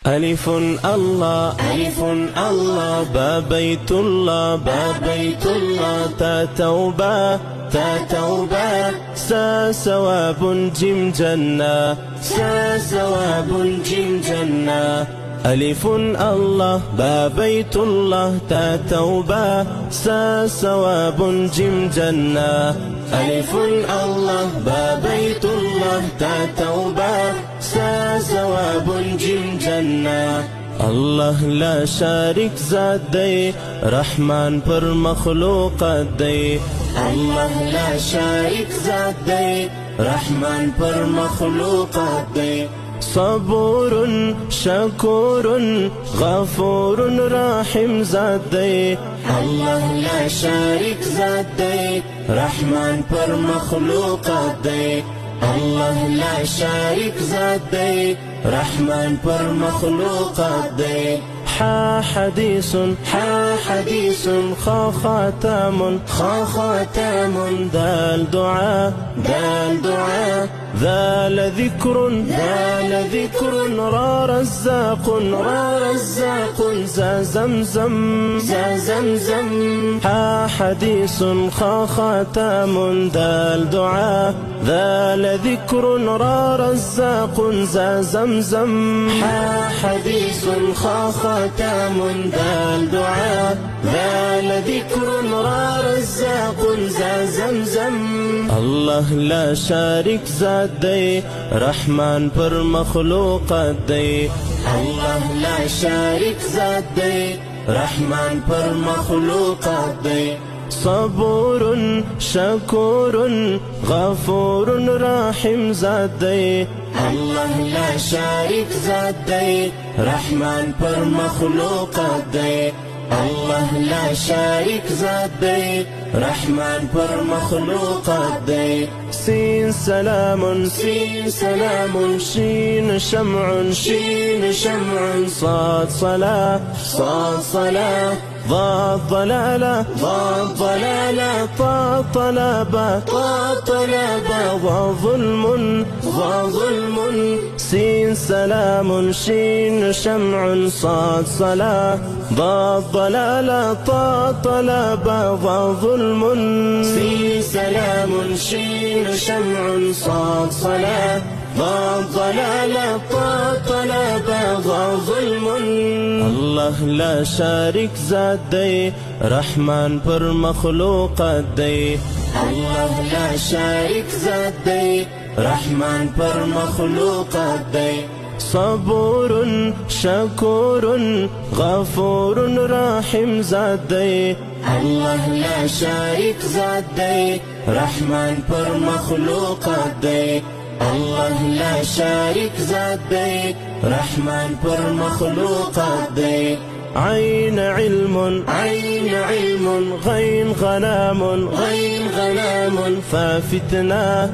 ألف الله ألف الله با بيت الله با بيت الله تا توبة تا توبة سا ثواب جيم جنة سا ثواب جيم جنة ألف الله با بيت الله تا توبة سا ثواب جيم جنة ألف الله با بيت الله تا توبة سا ثواب جيم جنة الله لا شارك ذات دی رحمان پر مخلوقات دی الله لا شارك ذات دی رحمان پر مخلوقات دی صبور شكور غفور رحيم ذات دی الله لا شارك ذات دی رحمان پر مخلوقات دی الله لا شارك ذات دی رحمان پر مخلوقات دی حا حديث خا خاتم دال دعاء ذال ذكر را رزاق زا زمزم حا حديث خا خاتم دال دعاء ذال ذكر را رزاق زا زمزم حا حديث خا خاتم دال دعاء ذال ذكر را رزاق زا زمزم الله لا شارك ذات دی رحمان پر مخلوقات دی الله لا شارك ذات دی رحمان پر مخلوقات دی صبور شكور غفور رحيم ذات دی الله لا شارك ذات دی رحمان پر مخلوقات دی الله لا شارك ذات دی رحمان پر مخلوقات دی سين سلام شين شمع صاد صلاة ضاد ضلالة طا طلبة ظلم سين سلام شين شمع صاد صلاة ضاد ضلالة طا طلبة ظلم سين سلام شين شمع صاد صلاة ضاد ضلالة طا طلبة ظلم الله لا شارك ذات دی رحمان پر مخلوقات دی الله لا شارك ذات دی رحمان پر مخلوقات دی صبور شكور غفور رحيم ذات دی الله لا شارك ذات دی رحمان پر مخلوقات دی الله لا شارك ذات دی رحمان پر مخلوقات دی عين علم غين غنام فا فتنة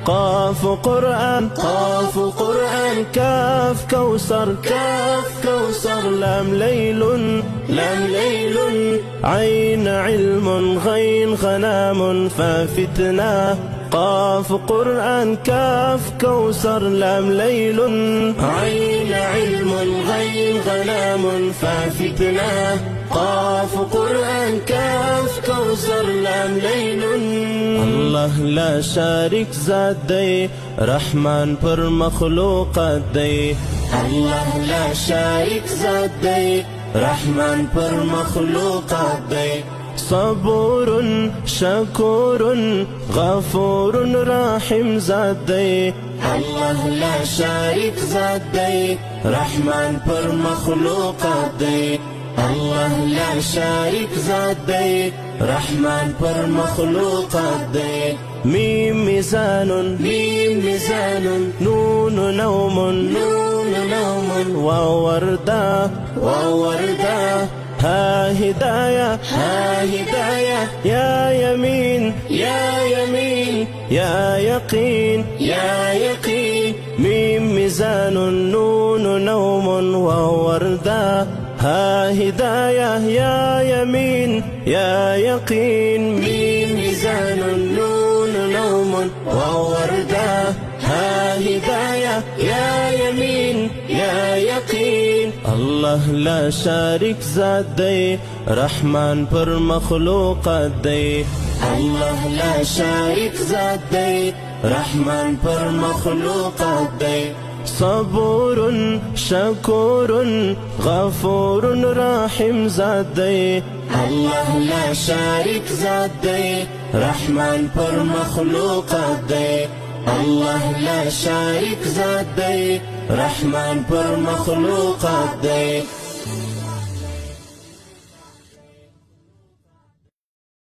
قاف قرآن كاف كوثر لام ليل عين علم غين غنام فا فتنة قاف قرآن كاف كوثر لام ليل عين علم غين غنام فا فتنة قاف قرآن كاف كوثر لام ليل الله لا شارك ذات دی رحمان پر مخلوقات دی الله لا شارك ذات دی رحمان پر مخلوقات دی صبور شكور غفور رحيم ذات دی الله لا شارك ذات دی رحمان پر مخلوقات دی الله لا شارك ذات دی رحمان پر مخلوقات دی ميم ميزان نون نوم ووردة ها هداية يا يمين يا يقين ميم ميزان نون نوم ووردة ها هداية يا يمين يا يقين ميم ميزان نون نوم ووردة ها هداية يا يمين يا يقين. الله لا شارک ذات دی، رحمان پر مخلوقات دی. الله لا شارک ذات دی، رحمان پر مخلوقات دی. صبور شکور غفور رحیم ذات دی. الله لا شارک ذات دی، رحمان پر مخلوقات دی. الله لا شارک ذات دی، رحمان پر مخلوقات دی.